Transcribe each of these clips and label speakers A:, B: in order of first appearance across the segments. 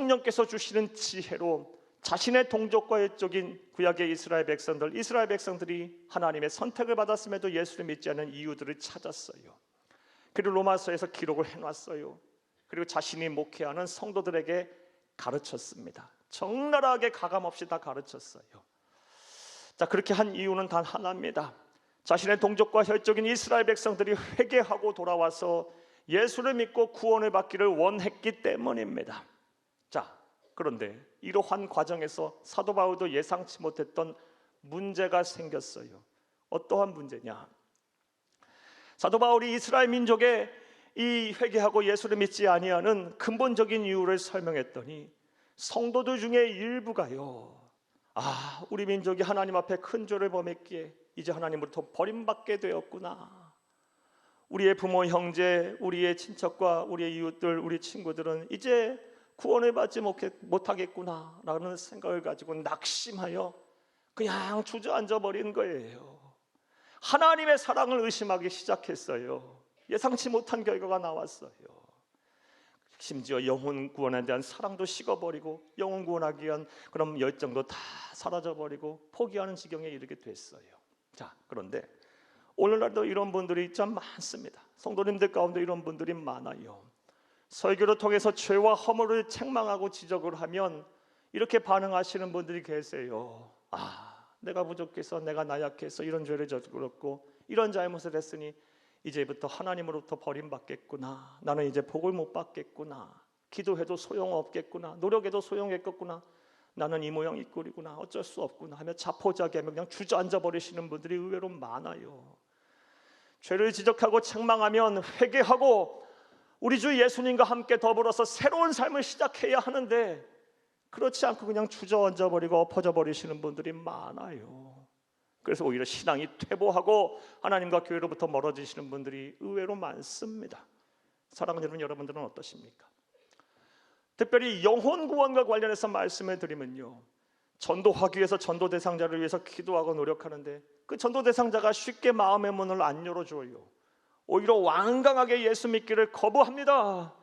A: 성령께서 주시는 지혜로 자신의 동족과 옛적인 구약의 이스라엘 백성들이 하나님의 선택을 받았음에도 예수를 믿지 않는 이유들을 찾았어요. 그리고 로마서에서 기록을 해놨어요. 그리고 자신이 목회하는 성도들에게 가르쳤습니다. 적나라하게 가감없이 다 가르쳤어요. 자, 그렇게 한 이유는 단 하나입니다. 자신의 동족과 혈족인 이스라엘 백성들이 회개하고 돌아와서 예수를 믿고 구원을 받기를 원했기 때문입니다. 자, 그런데 이러한 과정에서 사도 바울도 예상치 못했던 문제가 생겼어요. 어떠한 문제냐? 사도 바울이 이스라엘 민족의 이 회개하고 예수를 믿지 아니하는 근본적인 이유를 설명했더니 성도들 중에 일부가요, 우리 민족이 하나님 앞에 큰 죄를 범했기에 이제 하나님으로부터 버림받게 되었구나. 우리의 부모, 형제, 우리의 친척과 우리의 이웃들, 우리 친구들은 이제 구원을 받지 못하겠구나 라는 생각을 가지고 낙심하여 그냥 주저앉아 버린 거예요. 하나님의 사랑을 의심하기 시작했어요. 예상치 못한 결과가 나왔어요. 심지어 영혼 구원에 대한 사랑도 식어버리고 영혼 구원하기 위한 그런 열정도 다 사라져버리고 포기하는 지경에 이르게 됐어요. 자, 그런데 오늘날도 이런 분들이 참 많습니다. 성도님들 가운데 이런 분들이 많아요. 설교를 통해서 죄와 허물을 책망하고 지적을 하면 이렇게 반응하시는 분들이 계세요. 내가 부족해서, 내가 나약해서 이런 죄를 저질렀고 이런 잘못을 했으니 이제부터 하나님으로부터 버림받겠구나. 나는 이제 복을 못 받겠구나. 기도해도 소용없겠구나. 노력해도 소용없겠구나. 나는 이 모양 이 꼴이구나. 어쩔 수 없구나 하며 자포자기하며 그냥 주저앉아 버리시는 분들이 의외로 많아요. 죄를 지적하고 책망하면 회개하고 우리 주 예수님과 함께 더불어서 새로운 삶을 시작해야 하는데 그렇지 않고 그냥 주저앉아 버리고 엎어져 버리시는 분들이 많아요. 그래서 오히려 신앙이 퇴보하고 하나님과 교회로부터 멀어지시는 분들이 의외로 많습니다. 사랑하는 여러분들은 어떠십니까? 특별히 영혼 구원과 관련해서 말씀을 드리면요, 전도하기 위해서 전도 대상자를 위해서 기도하고 노력하는데 그 전도 대상자가 쉽게 마음의 문을 안 열어줘요. 오히려 완강하게 예수 믿기를 거부합니다.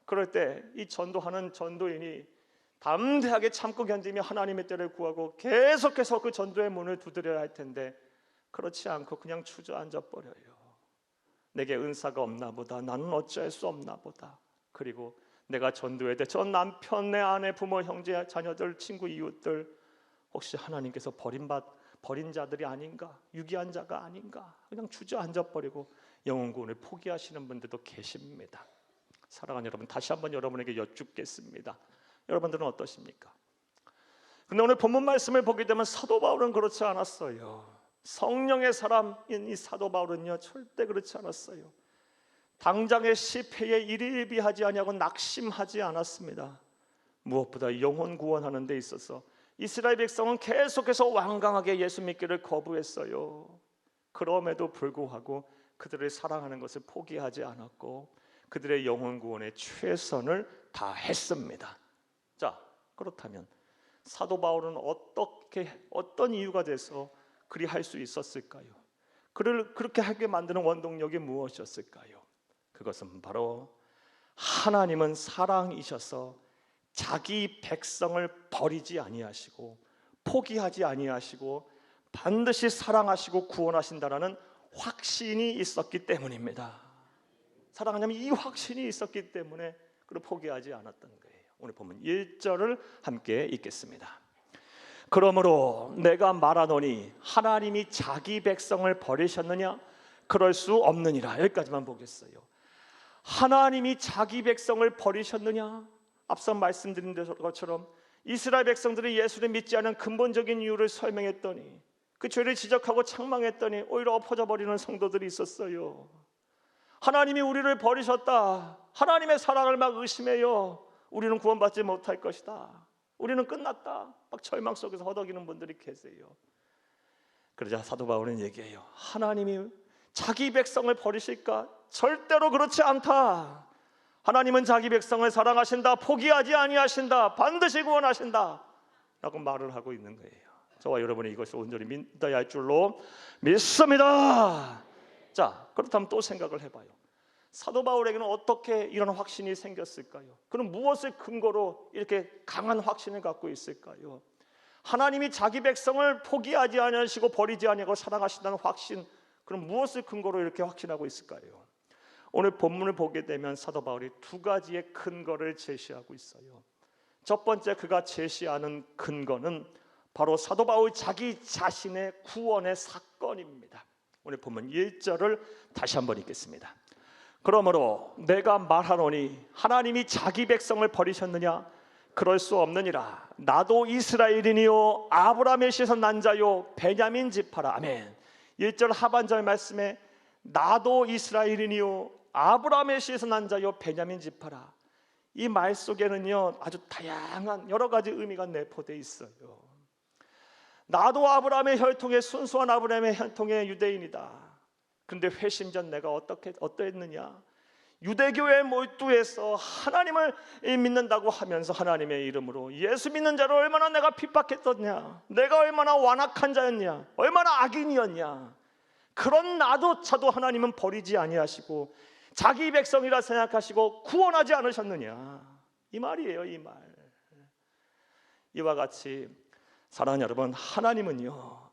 A: 그럴 때 이 전도하는 전도인이 담대하게 참고 견디며 하나님의 때를 구하고 계속해서 그 전도의 문을 두드려야 할 텐데 그렇지 않고 그냥 주저앉아 버려요. 내게 은사가 없나 보다. 나는 어찌할 수 없나 보다. 그리고 내가 전도해야 돼. 저 남편, 내 아내, 부모, 형제, 자녀들, 친구, 이웃들 혹시 하나님께서 버린 자들이 아닌가? 유기한 자가 아닌가? 그냥 주저앉아 버리고 영혼 구원을 포기하시는 분들도 계십니다. 사랑하는 여러분, 다시 한번 여러분에게 여쭙겠습니다. 여러분들은 어떠십니까? 근데 오늘 본문 말씀을 보게 되면 사도 바울은 그렇지 않았어요. 성령의 사람인 이 사도 바울은요, 절대 그렇지 않았어요. 당장의 실패에 일일비하지 아니하고 낙심하지 않았습니다. 무엇보다 영혼 구원하는 데 있어서 이스라엘 백성은 계속해서 완강하게 예수 믿기를 거부했어요. 그럼에도 불구하고 그들을 사랑하는 것을 포기하지 않았고 그들의 영혼 구원에 최선을 다했습니다. 자, 그렇다면 사도 바울은 어떤 이유가 돼서 그리 할 수 있었을까요? 그를 그렇게 하게 만드는 원동력이 무엇이었을까요? 그것은 바로 하나님은 사랑이셔서 자기 백성을 버리지 아니하시고 포기하지 아니하시고 반드시 사랑하시고 구원하신다라는 확신이 있었기 때문입니다. 사랑하냐면 이 확신이 있었기 때문에 그를 포기하지 않았던 거예요. 오늘 보면 1절을 함께 읽겠습니다. 그러므로 내가 말하노니 하나님이 자기 백성을 버리셨느냐? 그럴 수 없느니라. 여기까지만 보겠어요. 하나님이 자기 백성을 버리셨느냐? 앞서 말씀드린 것처럼 이스라엘 백성들이 예수를 믿지 않은 근본적인 이유를 설명했더니 그 죄를 지적하고 책망했더니 오히려 엎어져 버리는 성도들이 있었어요. 하나님이 우리를 버리셨다. 하나님의 사랑을 막 의심해요. 우리는 구원받지 못할 것이다. 우리는 끝났다. 막 절망 속에서 허덕이는 분들이 계세요. 그러자 사도 바울은 얘기해요. 하나님이 자기 백성을 버리실까? 절대로 그렇지 않다. 하나님은 자기 백성을 사랑하신다. 포기하지 아니하신다. 반드시 구원하신다 라고 말을 하고 있는 거예요. 저와 여러분이 이것을 온전히 믿어야 할 줄로 믿습니다. 자, 그렇다면 또 생각을 해봐요. 사도 바울에게는 어떻게 이런 확신이 생겼을까요? 그럼 무엇을 근거로 이렇게 강한 확신을 갖고 있을까요? 하나님이 자기 백성을 포기하지 아니하시고 버리지 아니하고 사랑하신다는 확신, 그럼 무엇을 근거로 이렇게 확신하고 있을까요? 오늘 본문을 보게 되면 사도 바울이 두 가지의 근거를 제시하고 있어요. 첫 번째 그가 제시하는 근거는 바로 사도 바울 자기 자신의 구원의 사건입니다. 오늘 본문 1절을 다시 한번 읽겠습니다. 그러므로 내가 말하노니 하나님이 자기 백성을 버리셨느냐? 그럴 수 없느니라. 나도 이스라엘이니요 아브라함의 씨에서 난 자요 베냐민 지파라. 아멘. 1절 하반절 말씀에 나도 이스라엘이니요 아브라함의 씨에서 난 자요 베냐민 지파라. 이 말 속에는요 아주 다양한 여러 가지 의미가 내포되어 있어요. 나도 아브라함의 혈통의 순수한 아브라함의 혈통의 유대인이다. 그런데 회심 전 내가 어떠했느냐? 유대교에 몰두해서 하나님을 믿는다고 하면서 하나님의 이름으로 예수 믿는 자를 얼마나 내가 핍박했었냐, 내가 얼마나 완악한 자였냐, 얼마나 악인이었냐. 그런 나조차도 하나님은 버리지 아니하시고 자기 백성이라 생각하시고 구원하지 않으셨느냐. 이 말이에요, 이 말. 이와 같이 사랑하는 여러분, 하나님은요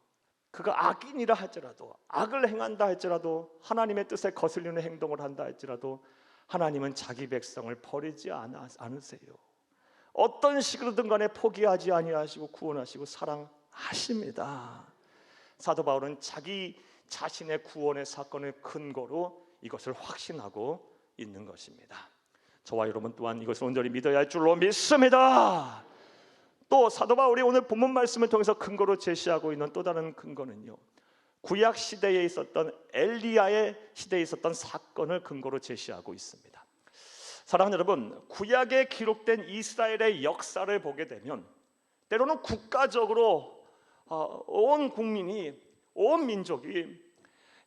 A: 그가 악인이라 할지라도, 악을 행한다 할지라도, 하나님의 뜻에 거슬리는 행동을 한다 할지라도 하나님은 자기 백성을 버리지 않으세요. 어떤 식으로든 간에 포기하지 아니하시고 구원하시고 사랑하십니다. 사도 바울은 자기 자신의 구원의 사건을 근거로 이것을 확신하고 있는 것입니다. 저와 여러분 또한 이것을 온전히 믿어야 할 줄로 믿습니다. 또 사도 바울이 오늘 본문 말씀을 통해서 근거로 제시하고 있는 또 다른 근거는요, 구약 시대에 있었던 엘리야의 시대에 있었던 사건을 근거로 제시하고 있습니다. 사랑하는 여러분, 구약에 기록된 이스라엘의 역사를 보게 되면 때로는 국가적으로 온 국민이, 온 민족이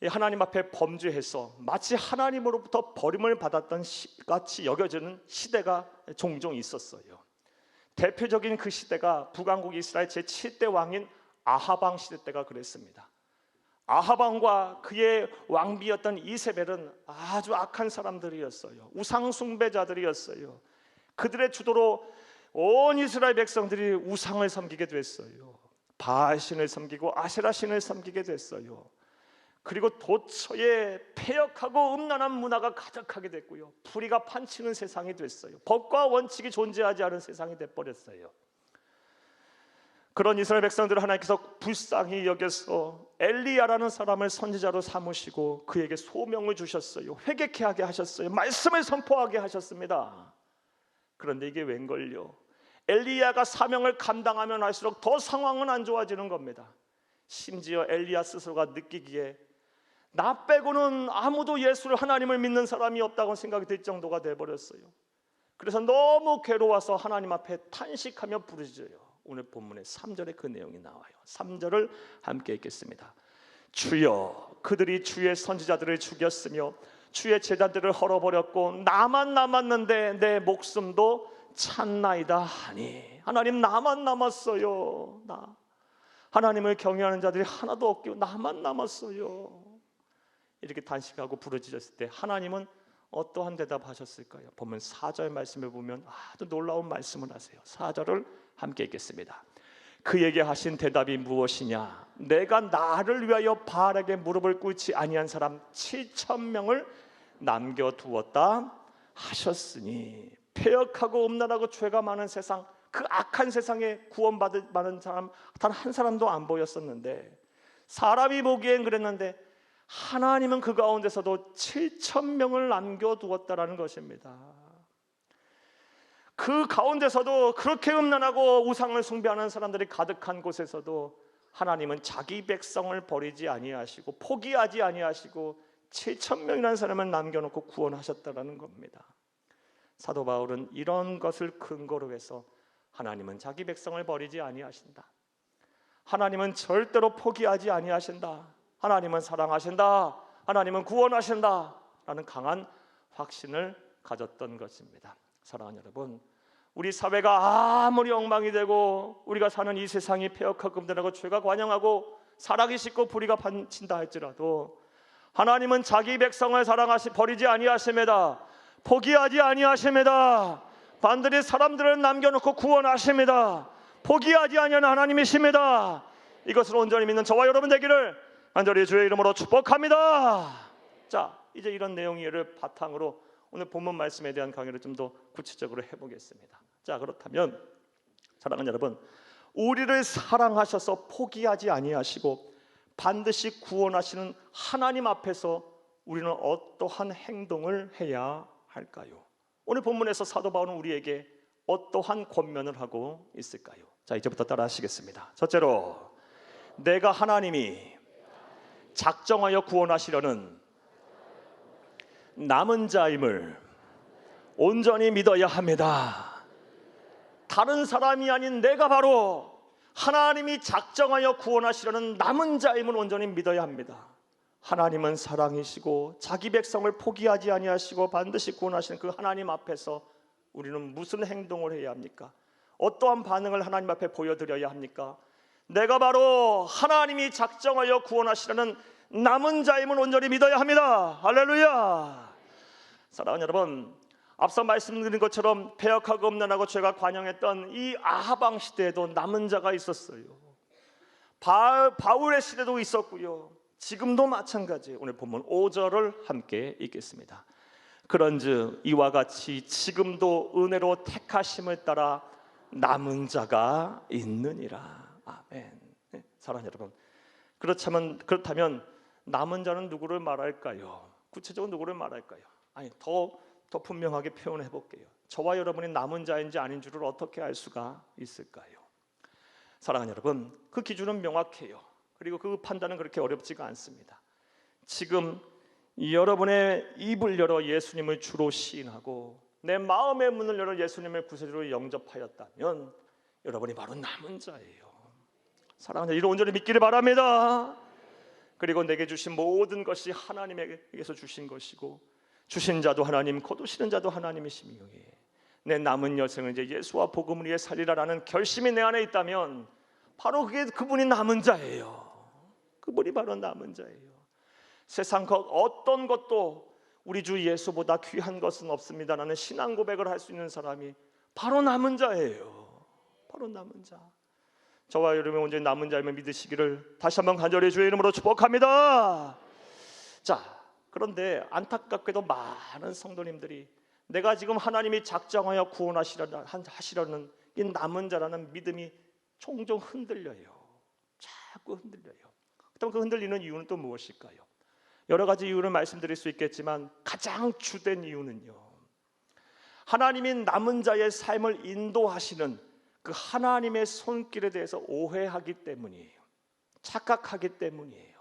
A: 하나님 앞에 범죄해서 마치 하나님으로부터 버림을 받았던 같이 여겨지는 시대가 종종 있었어요. 대표적인 그 시대가 북왕국 이스라엘 제7대 왕인 아합 왕 시대 때가 그랬습니다. 아합 왕과 그의 왕비였던 이세벨은 아주 악한 사람들이었어요. 우상 숭배자들이었어요. 그들의 주도로 온 이스라엘 백성들이 우상을 섬기게 됐어요. 바알 신을 섬기고 아세라 신을 섬기게 됐어요. 그리고 도처에 패역하고 음란한 문화가 가득하게 됐고요, 불의가 판치는 세상이 됐어요. 법과 원칙이 존재하지 않은 세상이 돼버렸어요. 그런 이스라엘 백성들을 하나님께서 불쌍히 여겨서 엘리야라는 사람을 선지자로 삼으시고 그에게 소명을 주셨어요. 회개케 하게 하셨어요. 말씀을 선포하게 하셨습니다. 그런데 이게 웬걸요, 엘리야가 사명을 감당하면 할수록 더 상황은 안 좋아지는 겁니다. 심지어 엘리야 스스로가 느끼기에 나 빼고는 아무도 예수를, 하나님을 믿는 사람이 없다고 생각이 들 정도가 돼버렸어요. 그래서 너무 괴로워서 하나님 앞에 탄식하며 부르짖어요. 오늘 본문의 3절에 그 내용이 나와요. 3절을 함께 읽겠습니다. 주여, 그들이 주의 선지자들을 죽였으며 주의 제자들을 헐어버렸고 나만 남았는데 내 목숨도 찼나이다 하니. 하나님, 나만 남았어요. 나 하나님을 경외하는 자들이 하나도 없고 나만 남았어요. 이렇게 단식하고 부르짖었을 때 하나님은 어떠한 대답하셨을까요? 보면 4절 말씀을 보면 아주 놀라운 말씀을 하세요. 4절을 함께 읽겠습니다. 그에게 하신 대답이 무엇이냐? 내가 나를 위하여 바알에게 무릎을 꿇지 아니한 사람 7,000명을 남겨두었다 하셨으니. 패역하고 음란하고 죄가 많은 세상, 그 악한 세상에 구원받을 만한 사람 단 한 사람도 안 보였었는데, 사람이 보기엔 그랬는데 하나님은 그 가운데서도 7,000명을 남겨두었다라는 것입니다. 그 가운데서도 그렇게 음란하고 우상을 숭배하는 사람들이 가득한 곳에서도 하나님은 자기 백성을 버리지 아니하시고 포기하지 아니하시고 7,000명이라는 사람을 남겨놓고 구원하셨다라는 겁니다. 사도 바울은 이런 것을 근거로 해서 하나님은 자기 백성을 버리지 아니하신다, 하나님은 절대로 포기하지 아니하신다, 하나님은 사랑하신다, 하나님은 구원하신다 라는 강한 확신을 가졌던 것입니다. 사랑하는 여러분, 우리 사회가 아무리 엉망이 되고 우리가 사는 이 세상이 폐역하고 음란하고 죄가 관영하고 사랑이 싣고 불의가 판친다 할지라도 하나님은 자기 백성을 버리지 아니하십니다. 포기하지 아니하십니다. 반드시 사람들을 남겨놓고 구원하십니다. 포기하지 아니하는 하나님이십니다. 이것을 온전히 믿는 저와 여러분 되기를 간절히 주의 이름으로 축복합니다. 자, 이제 이런 내용을 바탕으로 오늘 본문 말씀에 대한 강의를 좀 더 구체적으로 해보겠습니다. 자, 그렇다면 사랑하는 여러분, 우리를 사랑하셔서 포기하지 아니하시고 반드시 구원하시는 하나님 앞에서 우리는 어떠한 행동을 해야 할까요? 오늘 본문에서 사도 바울은 우리에게 어떠한 권면을 하고 있을까요? 자, 이제부터 따라 하시겠습니다. 첫째로, 내가 하나님이 작정하여 구원하시려는 남은 자임을 온전히 믿어야 합니다. 다른 사람이 아닌 내가 바로 하나님이 작정하여 구원하시려는 남은 자임을 온전히 믿어야 합니다. 하나님은 사랑이시고 자기 백성을 포기하지 아니하시고 반드시 구원하시는 그 하나님 앞에서 우리는 무슨 행동을 해야 합니까? 어떠한 반응을 하나님 앞에 보여드려야 합니까? 내가 바로 하나님이 작정하여 구원하시려는 남은 자임을 온전히 믿어야 합니다. 할렐루야. 사랑하는 여러분, 앞서 말씀드린 것처럼 패역하고 음란하고 죄가 관영했던 이 아합 왕 시대에도 남은 자가 있었어요. 바울의 시대도 있었고요. 지금도 마찬가지예요. 오늘 본문 5절을 함께 읽겠습니다. 그런즉 이와 같이 지금도 은혜로 택하심을 따라 남은 자가 있느니라. 아멘. 네, 사랑하는 여러분, 그렇다면 남은 자는 누구를 말할까요? 구체적으로 누구를 말할까요? 아니, 더 분명하게 표현해 볼게요. 저와 여러분이 남은 자인지 아닌 줄을 어떻게 알 수가 있을까요? 사랑하는 여러분, 그 기준은 명확해요. 그리고 그 판단은 그렇게 어렵지가 않습니다. 지금 여러분의 입을 열어 예수님을 주로 시인하고 내 마음의 문을 열어 예수님을 구세주로 영접하였다면 여러분이 바로 남은 자예요. 사랑하는 이를 온전히 믿기를 바랍니다. 그리고 내게 주신 모든 것이 하나님에게서 주신 것이고 주신 자도 하나님, 거두시는 자도 하나님이시며 내 남은 여생을 이제 예수와 복음을 위해 살리라라는 결심이 내 안에 있다면 바로 그분이 남은 자예요. 그분이 바로 남은 자예요. 세상 것 어떤 것도 우리 주 예수보다 귀한 것은 없습니다라는 신앙 고백을 할 수 있는 사람이 바로 남은 자예요. 바로 남은 자. 저와 여러분이 온전히 남은 자임을 믿으시기를 다시 한번 간절히 주의 이름으로 축복합니다. 자, 그런데 안타깝게도 많은 성도님들이 내가 지금 하나님이 작정하여 구원하시려는 이 남은 자라는 믿음이 종종 흔들려요. 자꾸 흔들려요. 그럼 그 흔들리는 이유는 또 무엇일까요? 여러 가지 이유를 말씀드릴 수 있겠지만 가장 주된 이유는요, 하나님이 남은 자의 삶을 인도하시는 그 하나님의 손길에 대해서 오해하기 때문이에요. 착각하기 때문이에요.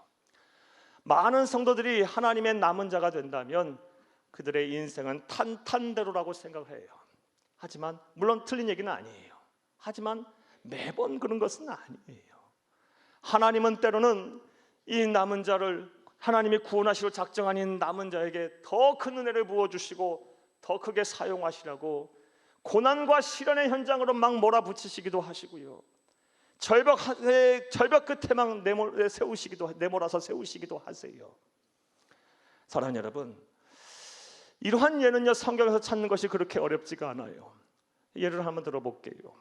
A: 많은 성도들이 하나님의 남은 자가 된다면 그들의 인생은 탄탄대로라고 생각해요. 하지만 물론 틀린 얘기는 아니에요. 하지만 매번 그런 것은 아니에요. 하나님은 때로는 이 남은 자를 하나님이 구원하시려 작정한 이 남은 자에게 더 큰 은혜를 부어주시고 더 크게 사용하시라고 고난과 시련의 현장으로 막 몰아붙이시기도 하시고요, 절벽 끝에 막 내몰아서 세우시기도 하세요. 사랑하는 여러분, 이러한 예는요 성경에서 찾는 것이 그렇게 어렵지가 않아요. 예를 한번 들어볼게요.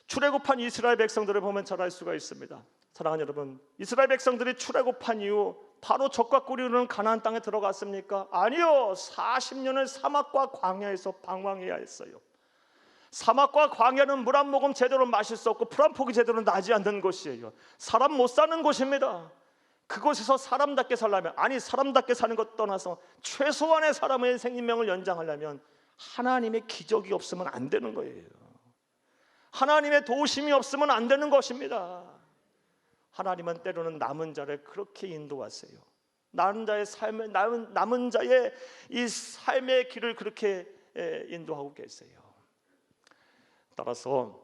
A: 출애굽한 이스라엘 백성들을 보면 잘 알 수가 있습니다. 사랑하는 여러분, 이스라엘 백성들이 출애굽한 이후 바로 적과 꿀이 흐르는 가나안 땅에 들어갔습니까? 아니요. 40년을 사막과 광야에서 방황해야 했어요. 사막과 광야는 물 한 모금 제대로 마실 수 없고 풀 한 포기 제대로 나지 않는 곳이에요. 사람 못 사는 곳입니다. 그곳에서 사람답게 살려면, 아니 사람답게 사는 것 떠나서 최소한의 사람의 생명을 연장하려면 하나님의 기적이 없으면 안 되는 거예요. 하나님의 도우심이 없으면 안 되는 것입니다. 하나님은 때로는 남은 자를 그렇게 인도하세요. 남은 자의 이 삶의 길을 그렇게 인도하고 계세요. 따라서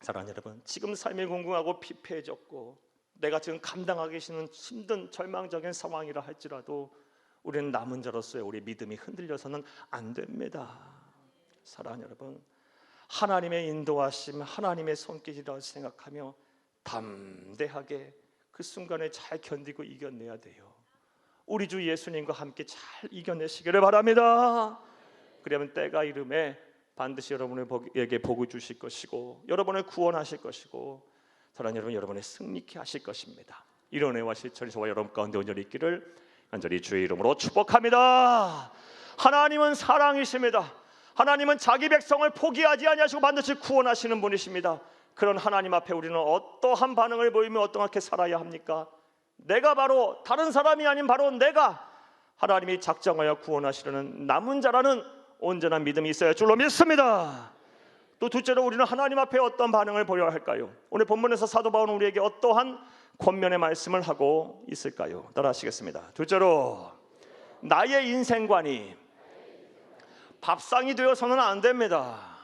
A: 사랑하는 여러분, 지금 삶이 공공하고 피폐해졌고 내가 지금 감당하기 힘든 절망적인 상황이라 할지라도 우리는 남은 자로서의 우리 믿음이 흔들려서는 안 됩니다. 사랑하는 여러분, 하나님의 인도하심, 하나님의 손길이라고 생각하며 담대하게 그 순간을 잘 견디고 이겨내야 돼요. 우리 주 예수님과 함께 잘 이겨내시기를 바랍니다. 그러면 때가 이름에 반드시 여러분에게 복을 주실 것이고 여러분을 구원하실 것이고 사랑하는 여러분, 여러분을 승리케 하실 것입니다. 이런 은혜와 실천이 저와 여러분 가운데 온전히 있기를 간절히 주의 이름으로 축복합니다. 하나님은 사랑이십니다. 하나님은 자기 백성을 포기하지 아니하시고 반드시 구원하시는 분이십니다. 그런 하나님 앞에 우리는 어떠한 반응을 보이며 어떻게 살아야 합니까? 내가 바로 다른 사람이 아닌 바로 내가 하나님이 작정하여 구원하시려는 남은 자라는 온전한 믿음이 있어야 줄로 믿습니다. 또 둘째로 우리는 하나님 앞에 어떤 반응을 보여야 할까요? 오늘 본문에서 사도 바울은 우리에게 어떠한 권면의 말씀을 하고 있을까요? 따라 하시겠습니다. 둘째로 나의 인생관이 밥상이 되어서는 안 됩니다.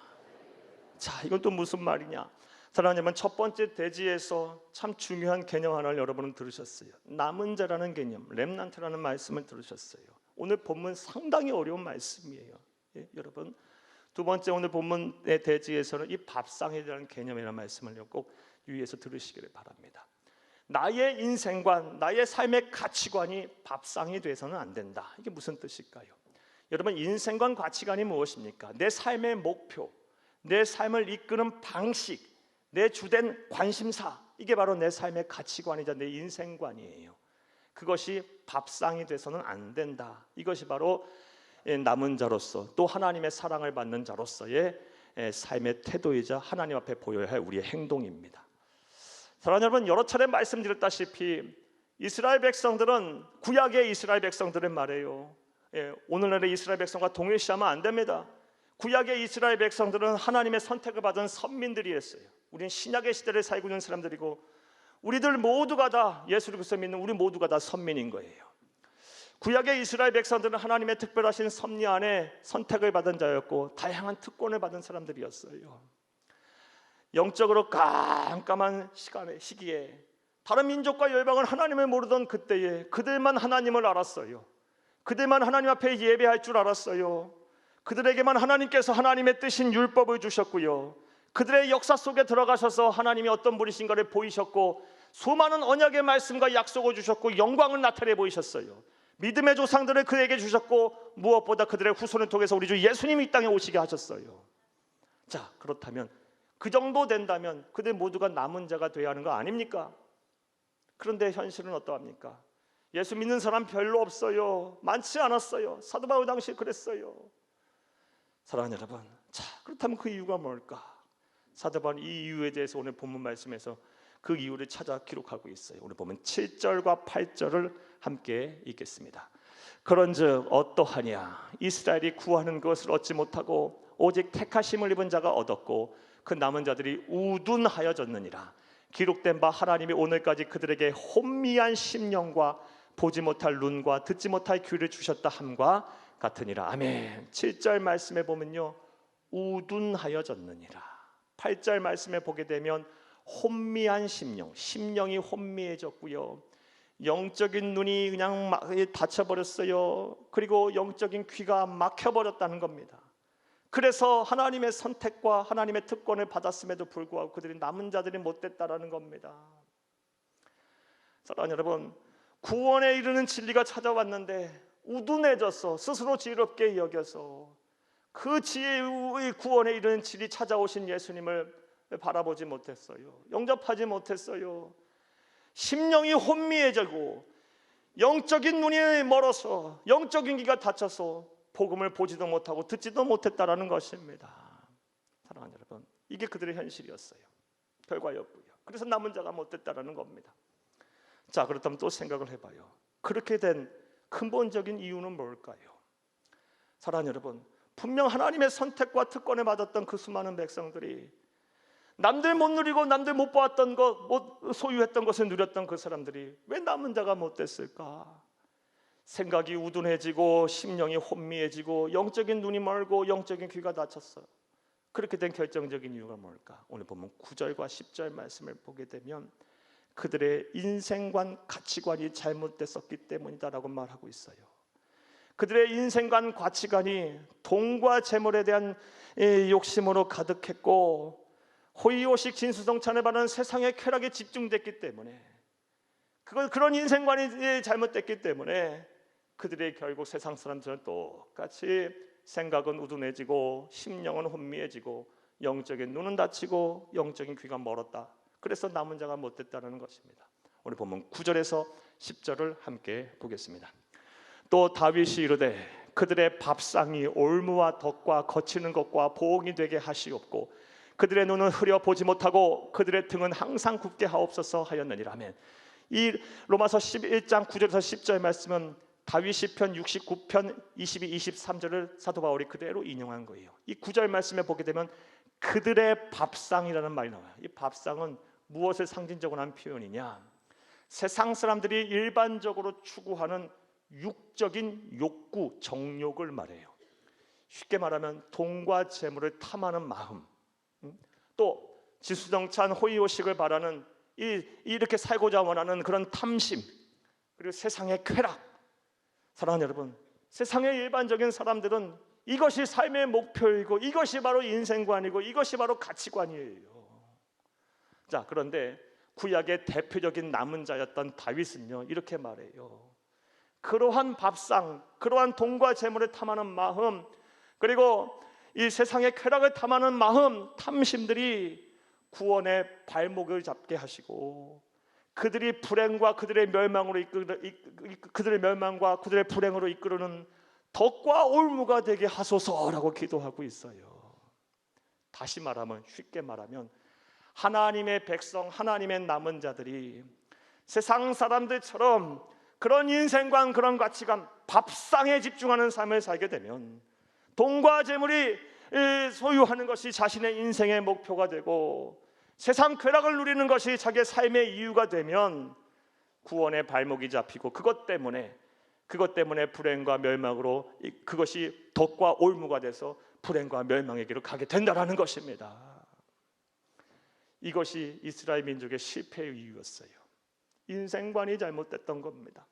A: 자, 이건 또 무슨 말이냐? 사랑하는 여러분, 첫 번째 대지에서 참 중요한 개념 하나를 여러분은 들으셨어요. 남은 자라는 개념, 렘넌트라는 말씀을 들으셨어요. 오늘 본문 상당히 어려운 말씀이에요. 예, 여러분, 두 번째 오늘 본문의 대지에서는 이 밥상에 대한 개념이라는 말씀을 꼭 유의해서 들으시기를 바랍니다. 나의 인생관, 나의 삶의 가치관이 밥상이 돼서는 안 된다. 이게 무슨 뜻일까요? 여러분, 인생관 가치관이 무엇입니까? 내 삶의 목표, 내 삶을 이끄는 방식, 내 주된 관심사, 이게 바로 내 삶의 가치관이자 내 인생관이에요. 그것이 밥상이 돼서는 안 된다. 이것이 바로 남은 자로서 또 하나님의 사랑을 받는 자로서의 삶의 태도이자 하나님 앞에 보여야 할 우리의 행동입니다. 사랑하는 여러분, 여러 차례 말씀드렸다시피 이스라엘 백성들은 구약의 이스라엘 백성들은 말이에요. 오늘날의 이스라엘 백성과 동일시하면 안 됩니다. 구약의 이스라엘 백성들은 하나님의 선택을 받은 선민들이었어요. 우리는 신약의 시대를 살고 있는 사람들이고 우리들 모두가 다 예수 그리스도 믿는 우리 모두가 다 선민인 거예요. 구약의 이스라엘 백성들은 하나님의 특별하신 섭리 안에 선택을 받은 자였고 다양한 특권을 받은 사람들이었어요. 영적으로 깜깜한 시기에 다른 민족과 열방은 하나님을 모르던 그때에 그들만 하나님을 알았어요. 그들만 하나님 앞에 예배할 줄 알았어요. 그들에게만 하나님께서 하나님의 뜻인 율법을 주셨고요. 그들의 역사 속에 들어가셔서 하나님이 어떤 분이신가를 보이셨고 수많은 언약의 말씀과 약속을 주셨고 영광을 나타내 보이셨어요. 믿음의 조상들을 그에게 주셨고 무엇보다 그들의 후손을 통해서 우리 주 예수님이 이 땅에 오시게 하셨어요. 자, 그렇다면 그 정도 된다면 그들 모두가 남은 자가 되어야 하는 거 아닙니까? 그런데 현실은 어떠합니까? 예수 믿는 사람 별로 없어요. 많지 않았어요. 사도 바울 당시에 그랬어요. 사랑하는 여러분, 자, 그렇다면 그 이유가 뭘까? 사도 바울은 이 이유에 대해서 오늘 본문 말씀에서 그 이유를 찾아 기록하고 있어요. 오늘 보면 7절과 8절을 함께 읽겠습니다. 그런즉 어떠하냐? 이스라엘이 구하는 것을 얻지 못하고 오직 택하심을 입은 자가 얻었고 그 남은 자들이 우둔하여졌느니라. 기록된 바 하나님이 오늘까지 그들에게 혼미한 심령과 보지 못할 눈과 듣지 못할 귀를 주셨다 함과 같으니라. 아멘. 7절 말씀에 보면요, 우둔하여졌느니라. 8절 말씀에 보게 되면 혼미한 심령, 심령이 혼미해졌고요, 영적인 눈이 그냥 닫혀버렸어요. 그리고 영적인 귀가 막혀버렸다는 겁니다. 그래서 하나님의 선택과 하나님의 특권을 받았음에도 불구하고 그들이 남은 자들이 못됐다라는 겁니다. 사랑하는 여러분, 구원에 이르는 진리가 찾아왔는데 우둔해져서 스스로 지혜롭게 여겨서 그 지혜의 구원에 이르는 진리 찾아오신 예수님을 바라보지 못했어요. 영접하지 못했어요. 심령이 혼미해지고 영적인 눈이 멀어서 영적인 귀가 닫혀서 복음을 보지도 못하고 듣지도 못했다라는 것입니다. 사랑하는 여러분, 이게 그들의 현실이었어요. 결과였고요. 그래서 남은 자가 못됐다라는 겁니다. 자, 그렇다면 또 생각을 해봐요. 그렇게 된 근본적인 이유는 뭘까요? 사랑하는 여러분, 분명 하나님의 선택과 특권을 받았던 그 수많은 백성들이 남들 못 누리고 남들 못 보았던 것, 못 소유했던 것을 누렸던 그 사람들이 왜 남은 자가 못 됐을까? 생각이 우둔해지고 심령이 혼미해지고 영적인 눈이 멀고 영적인 귀가 닫혔어요. 그렇게 된 결정적인 이유가 뭘까? 오늘 보면 9절과 10절 말씀을 보게 되면 그들의 인생관, 가치관이 잘못됐었기 때문이다라고 말하고 있어요. 그들의 인생관, 가치관이 돈과 재물에 대한 욕심으로 가득했고 호의호식 진수성찬을 받는 세상의 쾌락에 집중됐기 때문에 그런 인생관이 잘못됐기 때문에 그들의 결국 세상 사람들은 똑같이 생각은 우둔해지고 심령은 혼미해지고 영적인 눈은 닫히고 영적인 귀가 멀었다. 그래서 남은 자가 못됐다는 것입니다. 오늘 본문 9절에서 10절을 함께 보겠습니다. 또 다윗이 이르되 그들의 밥상이 올무와 덕과 거치는 것과 보응이 되게 하시옵고 그들의 눈은 흐려 보지 못하고 그들의 등은 항상 굳게 하옵소서 하였느니라. 아멘. 이 로마서 11장 9절에서 10절 말씀은 다윗 시편 69편 22, 23절을 사도 바울이 그대로 인용한 거예요. 이 9절 말씀에 보게 되면 그들의 밥상이라는 말이 나와요. 이 밥상은 무엇을 상징적으로 한 표현이냐? 세상 사람들이 일반적으로 추구하는 육적인 욕구, 정욕을 말해요. 쉽게 말하면 돈과 재물을 탐하는 마음, 또 지수정찬 호의호식을 바라는 이렇게 살고자 원하는 그런 탐심, 그리고 세상의 쾌락. 사랑하는 여러분, 세상의 일반적인 사람들은 이것이 삶의 목표이고 이것이 바로 인생관이고 이것이 바로 가치관이에요. 자, 그런데 구약의 대표적인 남은 자였던 다윗은요 이렇게 말해요. 그러한 밥상, 그러한 돈과 재물을 탐하는 마음, 그리고 이 세상의 쾌락을 탐하는 마음, 탐심들이 구원의 발목을 잡게 하시고 그들이 불행과 그들의 멸망으로 그들의 멸망과 그들의 불행으로 이끄르는 덕과 올무가 되게 하소서라고 기도하고 있어요. 다시 말하면, 쉽게 말하면 하나님의 백성, 하나님의 남은 자들이 세상 사람들처럼 그런 인생관, 그런 가치관, 밥상에 집중하는 삶을 살게 되면 돈과 재물이 소유하는 것이 자신의 인생의 목표가 되고 세상 쾌락을 누리는 것이 자기의 삶의 이유가 되면 구원의 발목이 잡히고 그것 때문에 불행과 멸망으로, 그것이 덕과 올무가 돼서 불행과 멸망의 길로 가게 된다라는 것입니다. 이것이 이스라엘 민족의 실패의 이유였어요. 인생관이 잘못됐던 겁니다.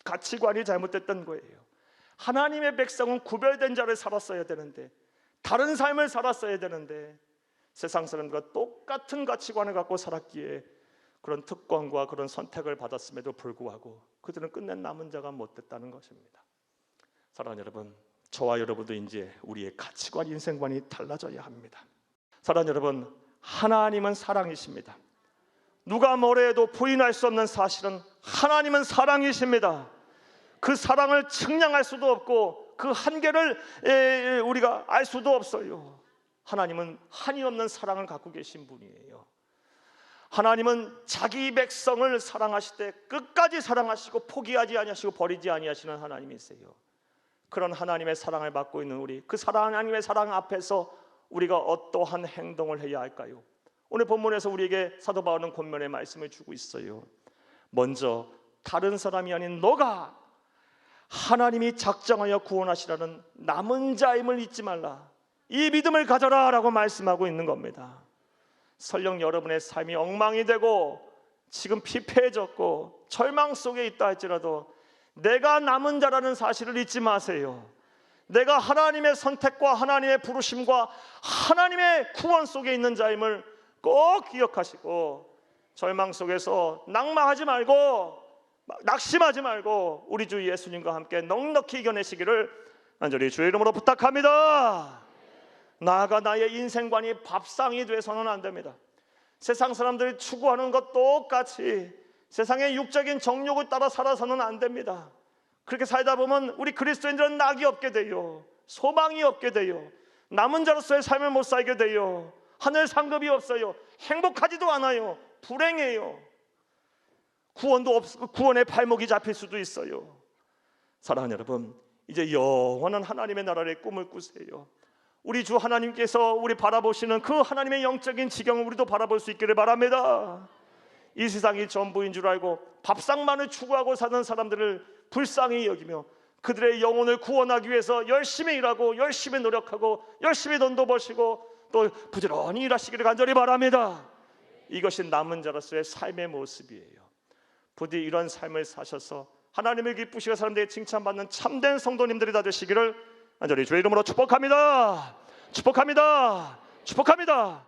A: 가치관이 잘못됐던 거예요. 하나님의 백성은 구별된 자를 살았어야 되는데, 다른 삶을 살았어야 되는데 세상 사람들과 똑같은 가치관을 갖고 살았기에 그런 특권과 그런 선택을 받았음에도 불구하고 그들은 끝낸 남은 자가 못됐다는 것입니다. 사랑하는 여러분, 저와 여러분도 이제 우리의 가치관, 인생관이 달라져야 합니다. 사랑하는 여러분, 하나님은 사랑이십니다. 누가 뭐래 해도 부인할 수 없는 사실은 하나님은 사랑이십니다. 그 사랑을 측량할 수도 없고 그 한계를 우리가 알 수도 없어요. 하나님은 한이 없는 사랑을 갖고 계신 분이에요. 하나님은 자기 백성을 사랑하실 때 끝까지 사랑하시고 포기하지 아니하시고 버리지 아니하시는 하나님이세요. 그런 하나님의 사랑을 받고 있는 우리, 그 하나님의 사랑 앞에서 우리가 어떠한 행동을 해야 할까요? 오늘 본문에서 우리에게 사도 바울은 권면의 말씀을 주고 있어요. 먼저 다른 사람이 아닌 너가 하나님이 작정하여 구원하시라는 남은 자임을 잊지 말라. 이 믿음을 가져라 라고 말씀하고 있는 겁니다. 설령 여러분의 삶이 엉망이 되고 지금 피폐해졌고 절망 속에 있다 할지라도 내가 남은 자라는 사실을 잊지 마세요. 내가 하나님의 선택과 하나님의 부르심과 하나님의 구원 속에 있는 자임을 꼭 기억하시고 절망 속에서 낙망하지 말고 낙심하지 말고 우리 주 예수님과 함께 넉넉히 이겨내시기를 간절히 주의 이름으로 부탁합니다. 나아가 나의 인생관이 밥상이 돼서는 안 됩니다. 세상 사람들이 추구하는 것 똑같이 세상의 육적인 정욕을 따라 살아서는 안 됩니다. 그렇게 살다 보면 우리 그리스도인들은 낙이 없게 돼요. 소망이 없게 돼요. 남은 자로서의 삶을 못 살게 돼요. 하늘 상급이 없어요. 행복하지도 않아요. 불행해요. 구원도 없고 구원의 발목이 잡힐 수도 있어요. 사랑하는 여러분, 이제 영원한 하나님의 나라의 꿈을 꾸세요. 우리 주 하나님께서 우리 바라보시는 그 하나님의 영적인 지경을 우리도 바라볼 수 있기를 바랍니다. 이 세상이 전부인 줄 알고 밥상만을 추구하고 사는 사람들을 불쌍히 여기며 그들의 영혼을 구원하기 위해서 열심히 일하고 열심히 노력하고 열심히 돈도 버시고 또 부지런히 일하시기를 간절히 바랍니다. 이것이 남은 자로서의 삶의 모습이에요. 부디 이런 삶을 사셔서 하나님을 기쁘시고 사람들에게 칭찬받는 참된 성도님들이 다 되시기를 간절히 주의 이름으로 축복합니다. 축복합니다. 축복합니다.